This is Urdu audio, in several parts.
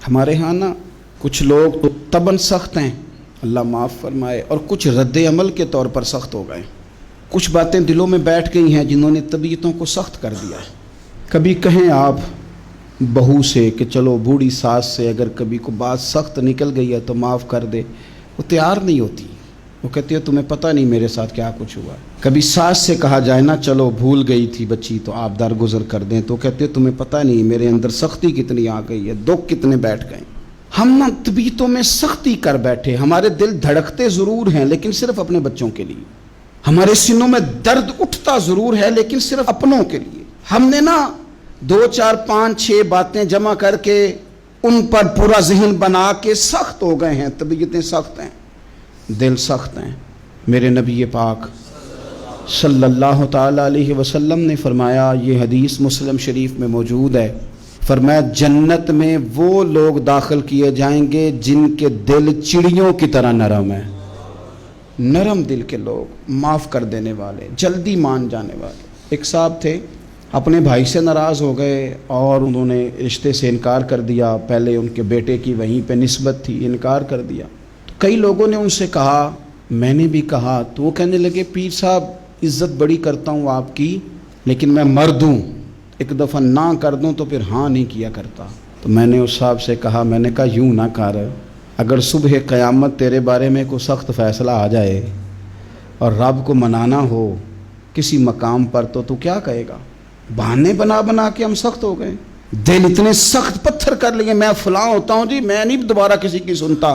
ہمارے ہاں نا کچھ لوگ تو تباً سخت ہیں، اللہ معاف فرمائے، اور کچھ رد عمل کے طور پر سخت ہو گئے۔ کچھ باتیں دلوں میں بیٹھ گئی ہیں جنہوں نے طبیعتوں کو سخت کر دیا ہے۔ کبھی کہیں آپ بہو سے کہ چلو بوڑھی ساس سے اگر کبھی کو بات سخت نکل گئی ہے تو معاف کر دے، وہ تیار نہیں ہوتی، وہ کہتی ہے تمہیں پتہ نہیں میرے ساتھ کیا کچھ ہوا۔ کبھی ساس سے کہا جائے نا چلو بھول گئی تھی بچی تو آپ درگزر کر دیں، تو کہتے تمہیں پتہ نہیں میرے اندر سختی کتنی آ گئی ہے، دکھ کتنے بیٹھ گئے۔ ہم نا طبیعتوں میں سختی کر بیٹھے، ہمارے دل دھڑکتے ضرور ہیں لیکن صرف اپنے بچوں کے لیے، ہمارے سینوں میں درد اٹھتا ضرور ہے لیکن صرف اپنوں کے لیے۔ ہم نے نا 2 4 5 6 باتیں جمع کر کے ان پر پورا ذہن بنا کے سخت ہو گئے ہیں، طبیعتیں سخت ہیں، دل سخت ہیں۔ میرے نبی پاک صلی اللہ تعالی علیہ وسلم نے فرمایا، یہ حدیث مسلم شریف میں موجود ہے، فرمایا جنت میں وہ لوگ داخل کیے جائیں گے جن کے دل چڑیوں کی طرح نرم ہیں۔ نرم دل کے لوگ، معاف کر دینے والے، جلدی مان جانے والے۔ ایک صاحب تھے، اپنے بھائی سے ناراض ہو گئے اور انہوں نے رشتے سے انکار کر دیا، پہلے ان کے بیٹے کی وہیں پہ نسبت تھی، انکار کر دیا۔ کئی لوگوں نے ان سے کہا، میں نے بھی کہا، تو وہ کہنے لگے پیر صاحب عزت بڑی کرتا ہوں آپ کی لیکن میں مرد ہوں، ایک دفعہ نہ کر دوں تو پھر ہاں نہیں کیا کرتا۔ تو میں نے اس صاحب سے کہا، میں نے کہا یوں نہ کر، اگر صبح قیامت تیرے بارے میں کوئی سخت فیصلہ آ جائے اور رب کو منانا ہو کسی مقام پر تو کیا کہے گا؟ بہانے بنا بنا کے ہم سخت ہو گئے، دل اتنے سخت پتھر کر لیے، میں فلاں ہوتا ہوں جی، میں نہیں دوبارہ کسی کی سنتا۔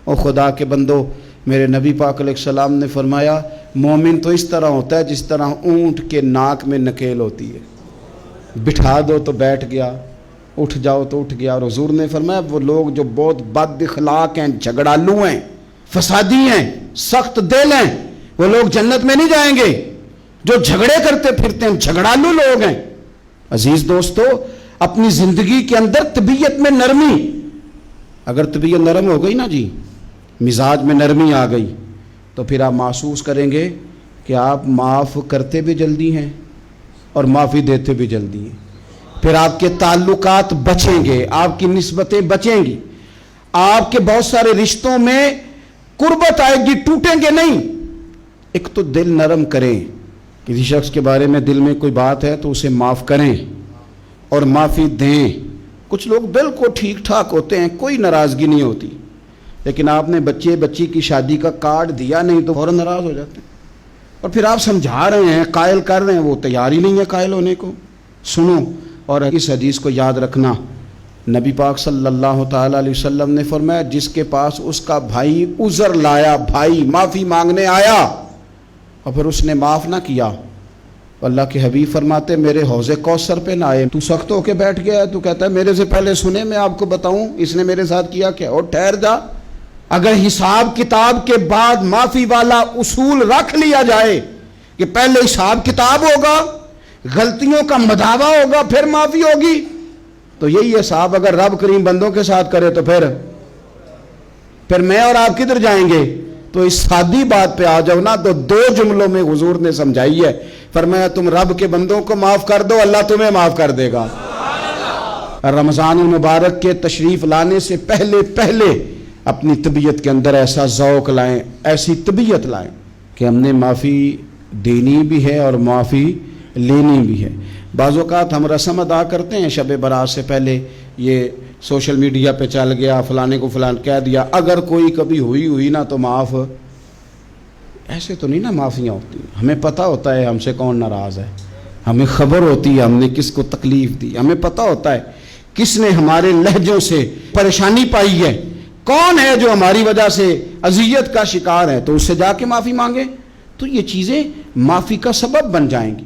اور خدا کے بندو، میرے نبی پاک علیہ السلام نے فرمایا مومن تو اس طرح ہوتا ہے جس طرح اونٹ کے ناک میں نکیل ہوتی ہے، بٹھا دو تو بیٹھ گیا، اٹھ جاؤ تو اٹھ گیا۔ اور حضور نے فرمایا وہ لوگ جو بہت بد اخلاق ہیں، جھگڑالو ہیں، فسادی ہیں، سخت دل ہیں، وہ لوگ جنت میں نہیں جائیں گے۔ جو جھگڑے کرتے پھرتے ہیں جھگڑالو لوگ ہیں۔ عزیز دوستو، اپنی زندگی کے اندر طبیعت میں نرمی، اگر طبیعت نرم ہو گئی نا جی، مزاج میں نرمی آ گئی، تو پھر آپ محسوس کریں گے کہ آپ معاف کرتے بھی جلدی ہیں اور معافی دیتے بھی جلدی ہیں۔ پھر آپ کے تعلقات بچیں گے، آپ کی نسبتیں بچیں گی، آپ کے بہت سارے رشتوں میں قربت آئے گی، ٹوٹیں گے نہیں۔ ایک تو دل نرم کریں، کسی شخص کے بارے میں دل میں کوئی بات ہے تو اسے معاف کریں اور معافی دیں۔ کچھ لوگ بالکل ٹھیک ٹھاک ہوتے ہیں، کوئی ناراضگی نہیں ہوتی، لیکن آپ نے بچی کی شادی کا کارڈ دیا نہیں تو فوراً ناراض ہو جاتے ہیں، اور پھر آپ سمجھا رہے ہیں، قائل کر رہے ہیں، وہ تیار ہی نہیں ہے قائل ہونے کو۔ سنو اور اس حدیث کو یاد رکھنا، نبی پاک صلی اللہ تعالی علیہ وسلم نے فرمایا جس کے پاس اس کا بھائی عذر لایا، بھائی معافی مانگنے آیا اور پھر اس نے معاف نہ کیا، اللہ کے حبیب فرماتے میرے حوض کوثر پہ نہ آئے۔ تو سخت ہو کے بیٹھ گیا ہے، تو کہتا ہے میرے سے پہلے سنے، میں آپ کو بتاؤں اس نے میرے ساتھ کیا کیا، اور ٹھہر جا۔ اگر حساب کتاب کے بعد معافی والا اصول رکھ لیا جائے کہ پہلے حساب کتاب ہوگا، غلطیوں کا مداوع ہوگا، پھر معافی ہوگی، تو یہی حساب اگر رب کریم بندوں کے ساتھ کرے تو پھر میں اور آپ کدھر جائیں گے؟ تو اس سادی بات پہ آ جاؤ نا، تو 2 جملوں میں حضور نے سمجھائی ہے، فرمایا تم رب کے بندوں کو معاف کر دو، اللہ تمہیں معاف کر دے گا۔ رمضان المبارک کے تشریف لانے سے پہلے اپنی طبیعت کے اندر ایسا ذوق لائیں، ایسی طبیعت لائیں کہ ہم نے معافی دینی بھی ہے اور معافی لینی بھی ہے۔ بعض اوقات ہم رسم ادا کرتے ہیں شب برات سے پہلے، یہ سوشل میڈیا پہ چل گیا، فلانے کو فلان کہہ دیا، اگر کوئی کبھی ہوئی نا تو معاف، ایسے تو نہیں نا معافیاں ہوتی۔ ہمیں پتہ ہوتا ہے ہم سے کون ناراض ہے، ہمیں خبر ہوتی ہے ہم نے کس کو تکلیف دی، ہمیں پتہ ہوتا ہے کس نے ہمارے لہجوں سے پریشانی پائی ہے، کون ہے جو ہماری وجہ سے اذیت کا شکار ہے، تو اس سے جا کے معافی مانگے، تو یہ چیزیں معافی کا سبب بن جائیں گی۔